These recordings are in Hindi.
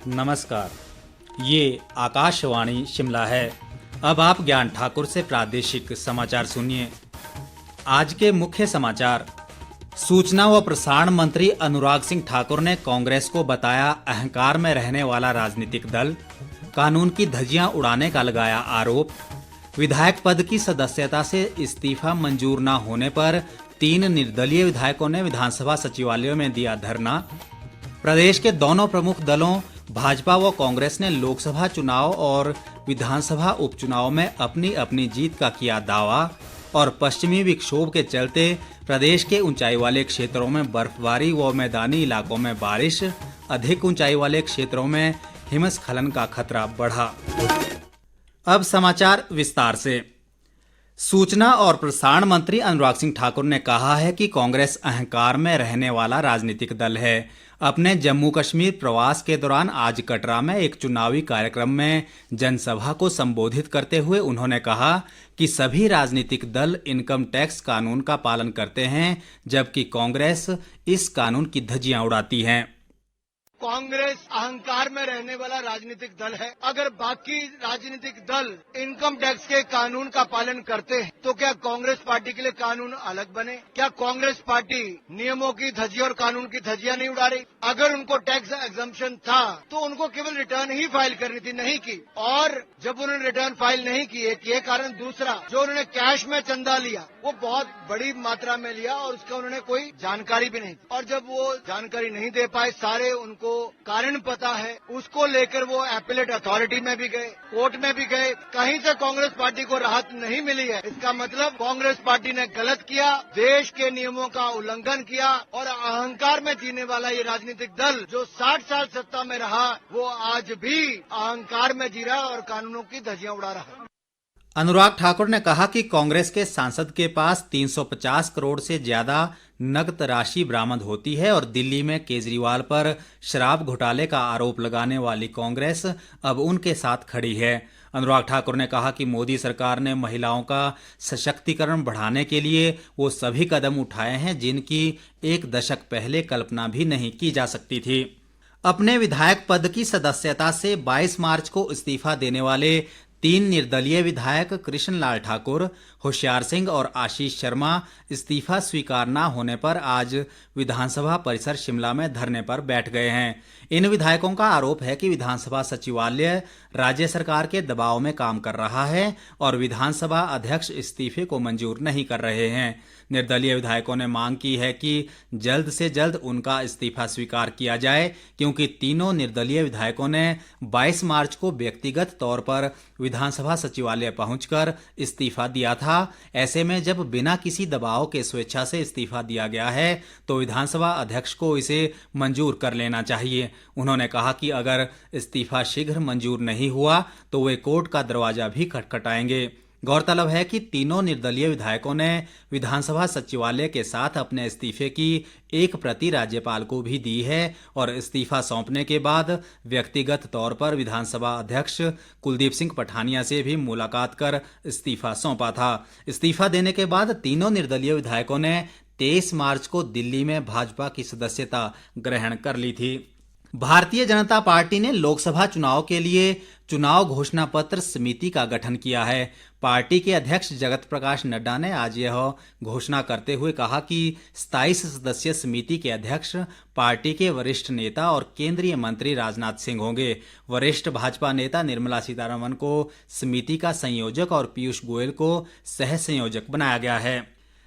नमस्कार, ये आकाशवाणी शिमला है। अब आप ज्ञान ठाकुर से प्रादेशिक समाचार सुनिए। आज के मुख्य समाचार। सूचना व प्रसारण मंत्री अनुराग सिंह ठाकुर ने कांग्रेस को बताया अहंकार में रहने वाला राजनीतिक दल। कानून की धज्जियां उड़ाने का लगाया आरोप। विधायक पद की सदस्यता से इस्तीफा मंजूर न होने पर 3 निर्दलीय विधायकों ने विधानसभा सचिवालयों में दिया धरना। प्रदेश के दोनों प्रमुख दलों भाजपा व कांग्रेस ने लोकसभा चुनाव और विधानसभा उपचुनाव में अपनी अपनी जीत का किया दावा। और पश्चिमी विक्षोभ के चलते प्रदेश के ऊंचाई वाले क्षेत्रों में बर्फबारी व मैदानी इलाकों में बारिश, अधिक ऊंचाई वाले क्षेत्रों में हिमस्खलन का खतरा बढ़ा। अब समाचार विस्तार से। सूचना और प्रसारण मंत्री अनुराग सिंह ठाकुर ने कहा है कि कांग्रेस अहंकार में रहने वाला राजनीतिक दल है। अपने जम्मू कश्मीर प्रवास के दौरान आज कटरा में एक चुनावी कार्यक्रम में जनसभा को संबोधित करते हुए उन्होंने कहा कि सभी राजनीतिक दल इनकम टैक्स कानून का पालन करते हैं, जबकि कांग्रेस इस कानून की धज्जियां उड़ाती है। कांग्रेस अहंकार में रहने वाला राजनीतिक दल है। अगर बाकी राजनीतिक दल इनकम टैक्स के कानून का पालन करते हैं तो क्या कांग्रेस पार्टी के लिए कानून अलग बने? क्या कांग्रेस पार्टी नियमों की धज्जियां और कानून की धज्जियां नहीं उड़ा रही? अगर उनको टैक्स एग्जम्पशन था तो उनको केवल रिटर्न ही फाइल करनी थी, नहीं की। और जब उन्होंने रिटर्न फाइल नहीं किए, ये कारण दूसरा, जो उन्होंने कैश में चंदा लिया वो बहुत बड़ी मात्रा में लिया और उसका उन्होंने कोई जानकारी भी नहीं दी। और जब वो जानकारी नहीं दे पाए, सारे उनको कारण पता है, उसको लेकर वो एपेलेट अथॉरिटी में भी गए, कोर्ट में भी गए, कहीं से कांग्रेस पार्टी को राहत नहीं मिली है। इसका मतलब कांग्रेस पार्टी ने गलत किया, देश के नियमों का उल्लंघन किया और अहंकार में जीने वाला ये राजनीतिक दल जो 60 साल सत्ता में रहा वो आज भी अहंकार में जी रहा है और कानूनों की धज्जियां उड़ा रहा है। अनुराग ठाकुर ने कहा कि कांग्रेस के सांसद के पास 350 करोड़ से ज्यादा नकद राशि बरामद होती है और दिल्ली में केजरीवाल पर शराब घोटाले का आरोप लगाने वाली कांग्रेस अब उनके साथ खड़ी है। अनुराग ठाकुर ने कहा कि मोदी सरकार ने महिलाओं का सशक्तिकरण बढ़ाने के लिए वो सभी कदम उठाए हैं जिनकी एक दशक पहले कल्पना भी नहीं की जा सकती थी। अपने विधायक पद की सदस्यता से 22 मार्च को इस्तीफा देने वाले 3 निर्दलीय विधायक कृष्ण लाल ठाकुर, होशियार सिंह और आशीष शर्मा इस्तीफा स्वीकार न होने पर आज विधानसभा परिसर शिमला में धरने पर बैठ गए हैं। इन विधायकों का आरोप है कि विधानसभा सचिवालय राज्य सरकार के दबाव में काम कर रहा है और विधानसभा अध्यक्ष इस्तीफे को मंजूर नहीं कर रहे हैं। निर्दलीय विधायकों ने मांग की है कि जल्द से जल्द उनका इस्तीफा स्वीकार किया जाए, क्योंकि तीनों निर्दलीय विधायकों ने 22 मार्च को व्यक्तिगत तौर पर विधानसभा सचिवालय पहुंचकर इस्तीफा दिया था। ऐसे में जब बिना किसी दबाव के स्वेच्छा से इस्तीफा दिया गया है तो विधानसभा अध्यक्ष को इसे मंजूर कर लेना चाहिए। उन्होंने कहा कि अगर इस्तीफा शीघ्र मंजूर नहीं हुआ तो वे कोर्ट का दरवाजा भी खटखटाएंगे। गौरतलब है कि तीनों निर्दलीय विधायकों ने विधानसभा सचिवालय के साथ अपने इस्तीफे की एक प्रति राज्यपाल को भी दी है और इस्तीफा सौंपने के बाद व्यक्तिगत तौर पर विधानसभा अध्यक्ष कुलदीप सिंह पठानिया से भी मुलाकात कर इस्तीफा सौंपा था। इस्तीफा देने के बाद तीनों निर्दलीय विधायकों ने 23 मार्च को दिल्ली में भाजपा की सदस्यता ग्रहण कर ली थी। भारतीय जनता पार्टी ने लोकसभा चुनाव के लिए चुनाव घोषणा पत्र समिति का गठन किया है। पार्टी के अध्यक्ष जगत प्रकाश नड्डा ने आज यह घोषणा करते हुए कहा कि 27 सदस्यीय समिति के अध्यक्ष पार्टी के वरिष्ठ नेता और केंद्रीय मंत्री राजनाथ सिंह होंगे। वरिष्ठ भाजपा नेता निर्मला सीतारमण को समिति का संयोजक और पीयूष गोयल को सह संयोजक बनाया गया है।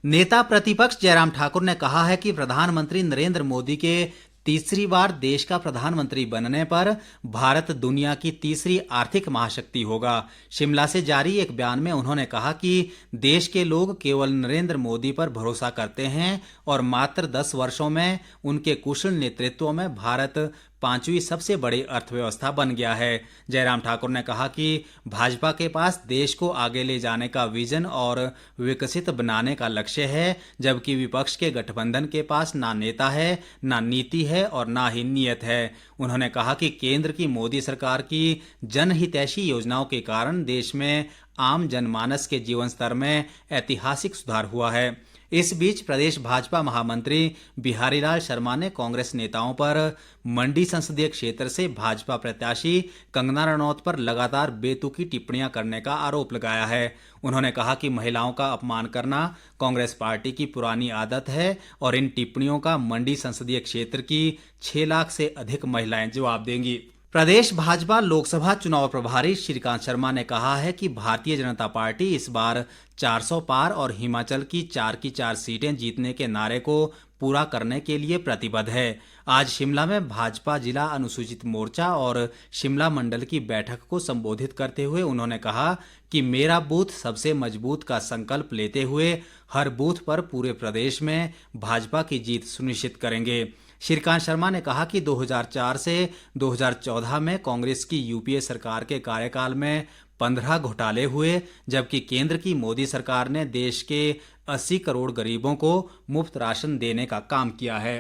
नेता प्रतिपक्ष जयराम ठाकुर ने कहा है कि प्रधानमंत्री नरेंद्र मोदी के तीसरी बार देश का प्रधानमंत्री बनने पर भारत दुनिया की तीसरी आर्थिक महाशक्ति होगा। शिमला से जारी एक बयान में उन्होंने कहा कि देश के लोग केवल नरेंद्र मोदी पर भरोसा करते हैं और मात्र 10 वर्षों में उनके कुशल नेतृत्व में भारत 5वीं सबसे बड़ी अर्थव्यवस्था बन गया है। जयराम ठाकुर ने कहा कि भाजपा के पास देश को आगे ले जाने का विजन और विकसित बनाने का लक्ष्य है, जबकि विपक्ष के गठबंधन के पास ना नेता है, ना नीति है और ना ही नीयत है। उन्होंने कहा कि केंद्र की मोदी सरकार की जनहितैषी योजनाओं के कारण देश में आम जनमानस के जीवन स्तर में ऐतिहासिक सुधार हुआ है। इस बीच प्रदेश भाजपा महामंत्री बिहारीलाल शर्मा ने कांग्रेस नेताओं पर मंडी संसदीय क्षेत्र से भाजपा प्रत्याशी कंगना रनौत पर लगातार बेतुकी टिप्पणियां करने का आरोप लगाया है। उन्होंने कहा कि महिलाओं का अपमान करना कांग्रेस पार्टी की पुरानी आदत है और इन टिप्पणियों का मंडी संसदीय क्षेत्र की 6 लाख से अधिक महिलाएं जवाब देंगी। प्रदेश भाजपा लोकसभा चुनाव प्रभारी श्रीकांत शर्मा ने कहा है कि भारतीय जनता पार्टी इस बार 400 पार और हिमाचल की 4 की 4 सीटें जीतने के नारे को पूरा करने के लिए प्रतिबद्ध है। आज शिमला में भाजपा जिला अनुसूचित मोर्चा और शिमला मंडल की बैठक को संबोधित करते हुए उन्होंने कहा कि मेरा बूथ सबसे मजबूत का संकल्प लेते हुए हर बूथ पर पूरे प्रदेश में भाजपा की जीत सुनिश्चित करेंगे। श्रीकांत शर्मा ने कहा कि 2004 से 2014 में कांग्रेस की यूपीए सरकार के कार्यकाल में 15 घोटाले हुए, जबकि केंद्र की मोदी सरकार ने देश के 80 करोड़ गरीबों को मुफ्त राशन देने का काम किया है।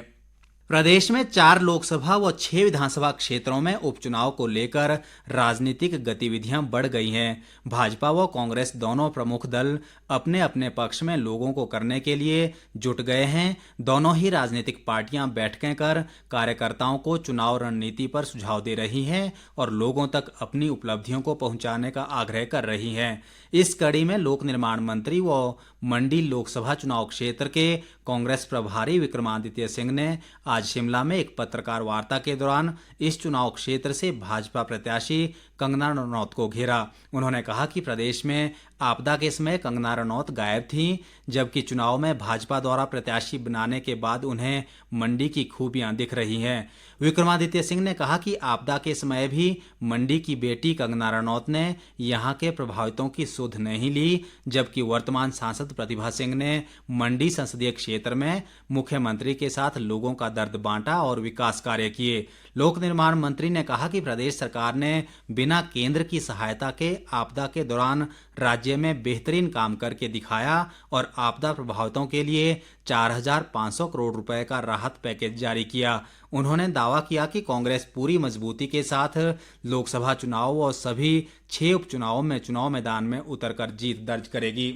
प्रदेश में 4 लोकसभा व 6 विधानसभा क्षेत्रों में उपचुनाव को लेकर राजनीतिक गतिविधियां बढ़ गई हैं। भाजपा व कांग्रेस दोनों प्रमुख दल अपने अपने पक्ष में लोगों को करने के लिए जुट गए हैं। दोनों ही राजनीतिक पार्टियां बैठकें कर कार्यकर्ताओं को चुनाव रणनीति पर सुझाव दे रही हैं और लोगों तक अपनी उपलब्धियों को पहुंचाने का आग्रह कर रही हैं। इस कड़ी में लोक निर्माण मंत्री व मंडी लोकसभा चुनाव क्षेत्र के कांग्रेस प्रभारी विक्रमादित्य सिंह ने आज शिमला में एक पत्रकार वार्ता के दौरान इस चुनाव क्षेत्र से भाजपा प्रत्याशी कंगना रनौत को घेरा। उन्होंने कहा कि प्रदेश में आपदा के समय कंगना रनौत गायब थीं, जबकि चुनाव में भाजपा द्वारा प्रत्याशी बनाने के बाद उन्हें मंडी की खूबियां दिख रही हैं। विक्रमादित्य सिंह ने कहा कि आपदा के समय भी मंडी की बेटी कंगना रनौत ने यहां के प्रभावितों की सुध नहीं ली, जबकि वर्तमान सांसद प्रतिभा सिंह ने मंडी संसदीय क्षेत्र में मुख्यमंत्री के साथ लोगों का दर्द बांटा और विकास कार्य किए। लोक निर्माण मंत्री ने कहा कि प्रदेश सरकार ने बिना केंद्र की सहायता के आपदा के दौरान राज्य में बेहतरीन काम करके दिखाया और आपदा प्रभावितों के लिए 4,500 करोड़ रुपए का राहत पैकेज जारी किया। उन्होंने दावा किया कि कांग्रेस पूरी मजबूती के साथ लोकसभा चुनाव और सभी 6 उपचुनावों में चुनाव मैदान में उतरकर जीत दर्ज करेगी।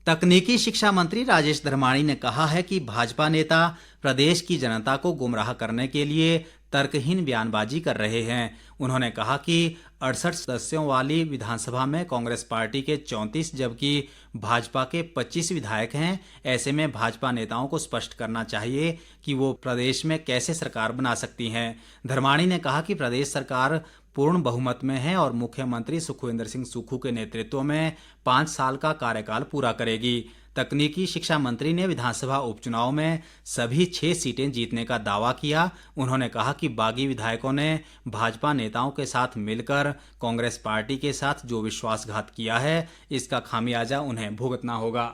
तकनीकी शिक्षा मंत्री राजेश धर्माणी ने कहा है कि भाजपा नेता प्रदेश की जनता को गुमराह करने के लिए तर्कहीन बयानबाजी कर रहे हैं। उन्होंने कहा कि 68 सदस्यों वाली विधानसभा में कांग्रेस पार्टी के 34 जबकि भाजपा के 25 विधायक हैं। ऐसे में भाजपा नेताओं को स्पष्ट करना चाहिए कि वो प्रदेश में कैसे सरकार बना सकती हैं। धर्माणी ने कहा कि प्रदेश सरकार पूर्ण बहुमत में है और मुख्यमंत्री सुखविंदर सिंह सुक्खू के नेतृत्व में 5 साल का कार्यकाल पूरा करेगी। तकनीकी शिक्षा मंत्री ने विधानसभा उपचुनाव में सभी 6 सीटें जीतने का दावा किया। उन्होंने कहा कि बागी विधायकों ने भाजपा नेताओं के साथ मिलकर कांग्रेस पार्टी के साथ जो विश्वासघात किया है, इसका खामियाजा उन्हें भुगतना होगा।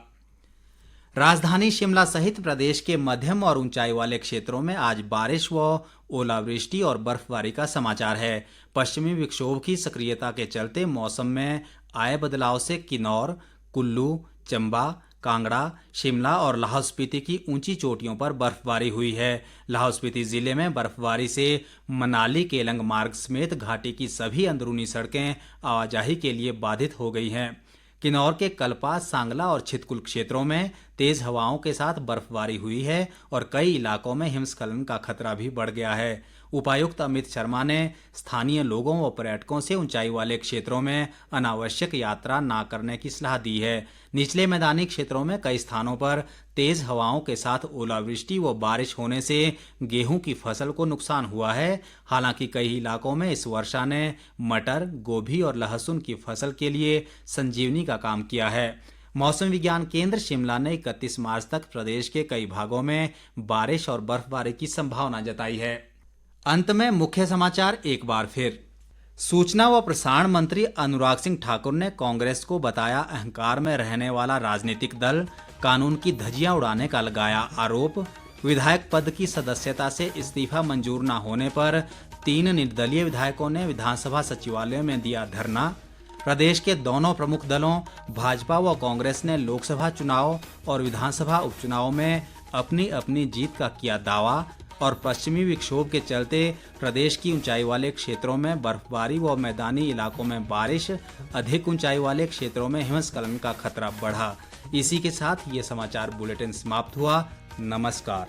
राजधानी शिमला सहित प्रदेश के मध्यम और ऊंचाई वाले क्षेत्रों में आज बारिश व ओलावृष्टि और बर्फबारी का समाचार है। पश्चिमी विक्षोभ की सक्रियता के चलते मौसम में आए बदलाव से किन्नौर, कुल्लू, चंबा, कांगड़ा, शिमला और लाहौल स्पीति की ऊंची चोटियों पर बर्फबारी हुई है। लाहौल स्पीति जिले में बर्फबारी से मनाली केलंग मार्ग समेत घाटी की सभी अंदरूनी सड़कें आवाजाही के लिए बाधित हो गई हैं। किन्नौर के कल्पा, सांगला और छितकुल क्षेत्रों में तेज हवाओं के साथ बर्फबारी हुई है और कई इलाकों में हिमस्खलन का खतरा भी बढ़ गया है। उपायुक्त अमित शर्मा ने स्थानीय लोगों व पर्यटकों से ऊंचाई वाले क्षेत्रों में अनावश्यक यात्रा न करने की सलाह दी है। निचले मैदानी क्षेत्रों में कई स्थानों पर तेज हवाओं के साथ ओलावृष्टि व बारिश होने से गेहूं की फसल को नुकसान हुआ है। हालांकि कई इलाकों में इस वर्षा ने मटर, गोभी और लहसुन की फसल के लिए संजीवनी का काम किया है। मौसम विज्ञान केंद्र शिमला ने 31 मार्च तक प्रदेश के कई भागों में बारिश और बर्फबारी की संभावना जताई है। अंत में मुख्य समाचार एक बार फिर। सूचना व प्रसारण मंत्री अनुराग सिंह ठाकुर ने कांग्रेस को बताया अहंकार में रहने वाला राजनीतिक दल, कानून की धज्जियां उड़ाने का लगाया आरोप। विधायक पद की सदस्यता से इस्तीफा मंजूर न होने पर 3 निर्दलीय विधायकों ने विधानसभा सचिवालय में दिया धरना। प्रदेश के दोनों प्रमुख दलों भाजपा व कांग्रेस ने लोकसभा चुनाव और विधानसभा उपचुनाव में अपनी अपनी जीत का किया दावा। और पश्चिमी विक्षोभ के चलते प्रदेश की ऊंचाई वाले क्षेत्रों में बर्फबारी व मैदानी इलाकों में बारिश, अधिक ऊंचाई वाले क्षेत्रों में हिमस्खलन का खतरा बढ़ा। इसी के साथ ये समाचार बुलेटिन समाप्त हुआ। नमस्कार।